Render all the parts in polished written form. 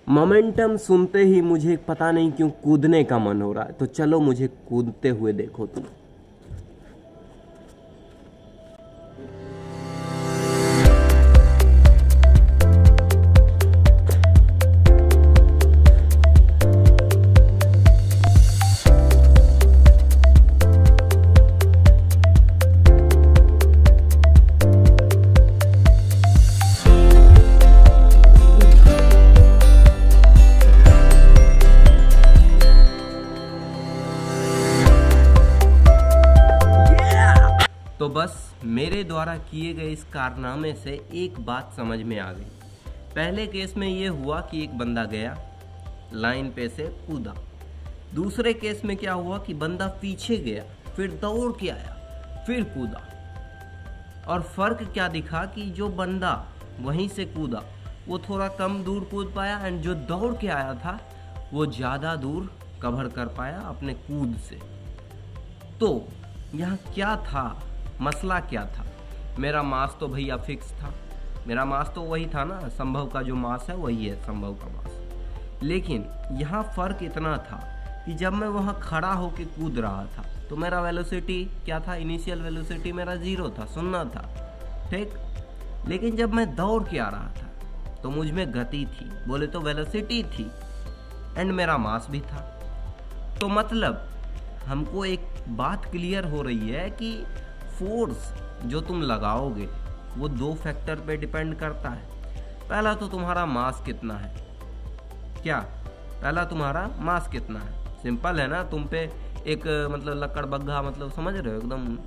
Momentum सुनते ही मुझे पता नहीं क्यों कूदने का मन हो रहा है, तो चलो मुझे कूदते हुए देखो तुम। तो बस मेरे द्वारा किए गए इस कारनामे से एक बात समझ में आ गई। पहले केस में ये हुआ कि एक बंदा गया लाइन पे से कूदा। दूसरे केस में क्या हुआ कि बंदा पीछे गया, फिर दौड़ के आया, फिर कूदा। और फर्क क्या दिखा कि जो बंदा वहीं से कूदा वो थोड़ा कम दूर कूद पाया, एंड जो दौड़ के आया था वो ज़्यादा दूर कवर कर पाया अपने कूद से। तो यहाँ क्या था, मसला क्या था? मेरा मास तो भैया फिक्स था, मेरा मास तो वही था ना, संभव का जो मास है वही है संभव का मास। लेकिन यहाँ फ़र्क इतना था कि जब मैं वहाँ खड़ा होकर कूद रहा था तो मेरा वेलोसिटी क्या था, इनिशियल वेलोसिटी मेरा 0 था, 0 था, ठीक। लेकिन जब मैं दौड़ के आ रहा था तो मुझ में गति थी, बोले तो वेलोसिटी थी, एंड मेरा मास भी था। तो मतलब हमको एक बात क्लियर हो रही है कि फोर्स जो तुम लगाओगे वो 2 फैक्टर पे डिपेंड करता है। पहला तो तुम्हारा मास कितना है, क्या पहला तुम्हारा मास कितना है, सिंपल है ना। तुम पे एक मतलब लक्कड़ बग्घा, मतलब समझ रहे हो, एकदम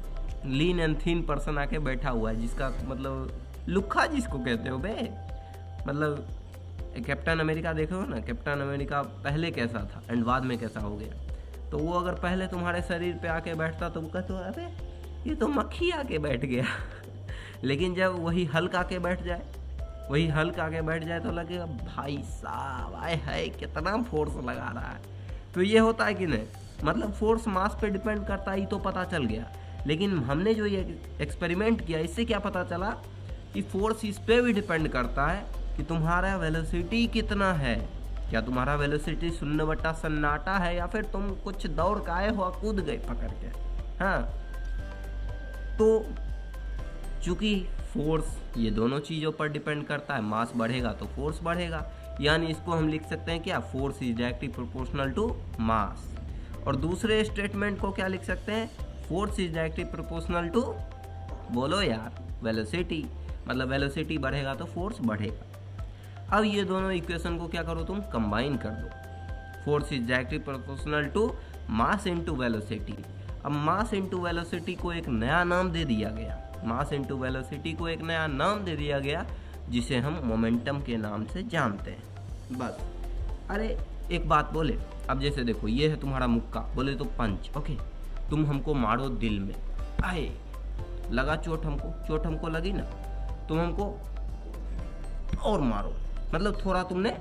लीन एंड थीन पर्सन आके बैठा हुआ है, जिसका मतलब लुक्खा जिसको कहते हो बे, मतलब कैप्टन अमेरिका देखे हो ना, कैप्टन अमेरिका पहले कैसा था एंड बाद में कैसा हो गया। तो वो अगर पहले तुम्हारे शरीर पे आके बैठता तो कहते हो अरे ये तो मक्खी आके बैठ गया लेकिन जब वही हल्का आके बैठ जाए, वही हल्का आके बैठ जाए तो लगेगा भाई साहब आए है कितना फोर्स लगा रहा है। तो ये होता है कि नहीं, मतलब फोर्स मास पे डिपेंड करता है, तो पता चल गया। लेकिन हमने जो ये एक्सपेरिमेंट किया इससे क्या पता चला कि फोर्स इस पे भी डिपेंड करता है कि तुम्हारा वेलोसिटी कितना है। क्या तुम्हारा वेलोसिटी 0/सन्नाटा है, या फिर तुम कुछ दौड़ के आए हो, कूद गए पकड़ के। हाँ, तो चूंकि फोर्स ये दोनों चीज़ों पर डिपेंड करता है, मास बढ़ेगा तो फोर्स बढ़ेगा, यानी इसको हम लिख सकते हैं क्या, force is directly proportional to mass. और दूसरे स्टेटमेंट को क्या लिख सकते हैं, force is directly proportional to, बोलो यार, वेलोसिटी। मतलब वेलोसिटी बढ़ेगा तो फोर्स बढ़ेगा। अब ये दोनों इक्वेशन को क्या करो, तुम कंबाइन कर दो। Force is directly proportional to mass into velocity. अब मास इनटू वेलोसिटी को एक नया नाम दे दिया गया, मास इनटू वेलोसिटी को एक नया नाम दे दिया गया जिसे हम मोमेंटम के नाम से जानते हैं। बस। अरे एक बात बोले, अब जैसे देखो ये है तुम्हारा मुक्का, बोले तो पंच, ओके। तुम हमको मारो दिल में, आए लगा चोट, हमको लगी ना, तुम हमको और मारो, मतलब थोड़ा तुमने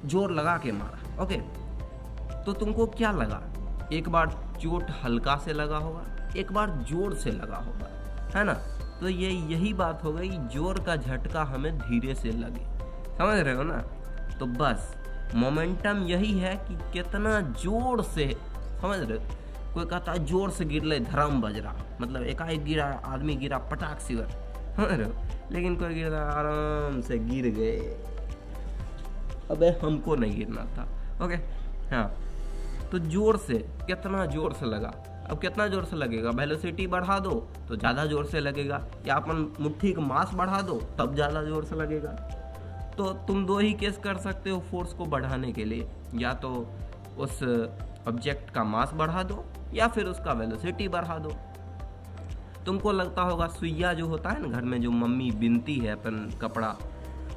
जोर लगा के मारा, ओके। तो तुमको क्या लगा, एक बार चोट हल्का से लगा होगा, एक बार जोर से लगा होगा, है ना। तो यही बात हो गई, जोर का झटका हमें धीरे से लगे, समझ रहे हो ना। तो बस मोमेंटम यही है कि कितना जोर से, समझ रहे हो। कोई कहता जोर से गिर ले, धर्म बज रहा, मतलब एकाएक गिरा, आदमी गिरा पटाख सिवर, समझ रहे हो। लेकिन कोई गिरा आराम से गिर गए, अबे हमको नहीं गिरना था, ओके। हाँ, तो जोर से, कितना जोर से लगा। अब कितना जोर से लगेगा, वेलोसिटी बढ़ा दो तो ज़्यादा जोर से लगेगा, या अपन मुट्ठी का मास बढ़ा दो तब ज़्यादा जोर से लगेगा। तो तुम 2 ही केस कर सकते हो फोर्स को बढ़ाने के लिए, या तो उस ऑब्जेक्ट का मास बढ़ा दो या फिर उसका वेलोसिटी बढ़ा दो। तुमको लगता होगा सुइया जो होता है ना, घर में जो मम्मी बिनती है अपन कपड़ा,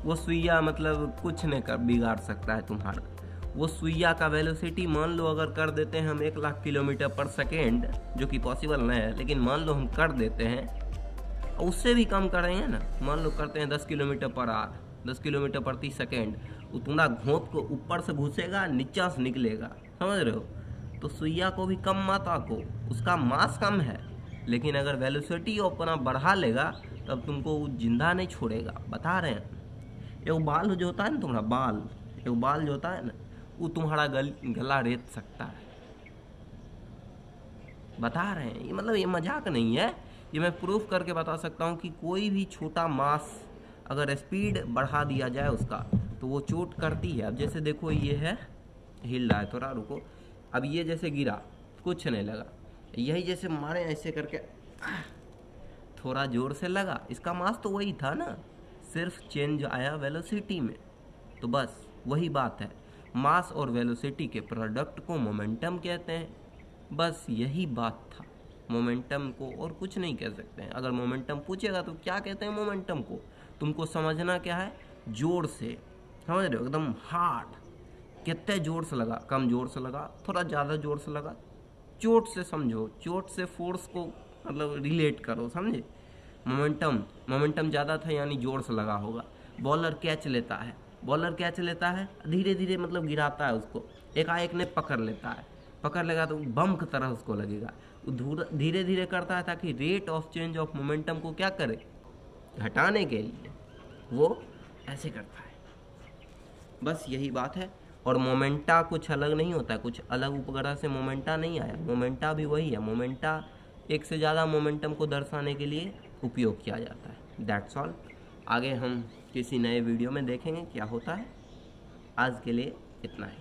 वो सुइया मतलब कुछ नहीं कर बिगाड़ सकता है तुम्हारा। वो सुइया का वेलोसिटी मान लो अगर कर देते हैं हम 1 लाख किलोमीटर पर सेकेंड, जो कि पॉसिबल नहीं है, लेकिन मान लो हम कर देते हैं, उससे भी कम कर रहे हैं ना, मान लो करते हैं 10 किलोमीटर पर आवर, 10 किलोमीटर प्रति सेकेंड, वो तुम्हारा घोंप को ऊपर से घुसेगा, नीचा से निकलेगा, समझ रहे हो। तो सुइया को भी कम मात्रा को, उसका मास कम है, लेकिन अगर वेलोसिटी अपना बढ़ा लेगा तब तुमको वो जिंदा नहीं छोड़ेगा, बता रहे हैं। एक बाल जो होता है ना तुम्हारा बाल, तो बाल जो होता है ना, वो तुम्हारा गला रेत सकता है। बता रहे हैं ये, मतलब ये मजाक नहीं है, ये मैं प्रूफ करके बता सकता हूँ कि कोई भी छोटा मास अगर स्पीड बढ़ा दिया जाए उसका, तो वो चोट करती है। अब जैसे देखो ये है, हिल रहा है, थोड़ा रुको, अब ये जैसे गिरा, कुछ नहीं लगा, यही जैसे मारे ऐसे करके थोड़ा जोर से लगा, इसका मास तो वही था ना, सिर्फ चेंज आया वेलोसिटी में। तो बस वही बात है, मास और वेलोसिटी के प्रोडक्ट को मोमेंटम कहते हैं। बस यही बात था, मोमेंटम को और कुछ नहीं कह सकते हैं। अगर मोमेंटम पूछेगा तो क्या कहते हैं मोमेंटम को, तुमको समझना क्या है, जोर से, समझ रहे हो, एकदम हार्ड, कितने जोर से लगा, कम जोर से लगा, थोड़ा ज़्यादा जोर से लगा, चोट से समझो, चोट से फोर्स को मतलब रिलेट करो, समझे। मोमेंटम ज़्यादा था यानी जोर से लगा होगा। बॉलर कैच लेता है, बॉलर कैच लेता है, धीरे धीरे मतलब गिराता है उसको, एकाएक ने पकड़ लेता है, पकड़ लेगा तो बम की तरह उसको लगेगा। धीरे धीरे करता है ताकि rate of change of momentum को क्या करे, घटाने के लिए वो ऐसे करता है। बस यही बात है। और मोमेंटा कुछ अलग नहीं होता है, कुछ अलग उपग्रह से मोमेंटा नहीं आया, मोमेंटा भी वही है। मोमेंटा एक से ज़्यादा मोमेंटम को दर्शाने के लिए उपयोग किया जाता है। That's all. आगे हम किसी नए वीडियो में देखेंगे क्या होता है। आज के लिए इतना ही।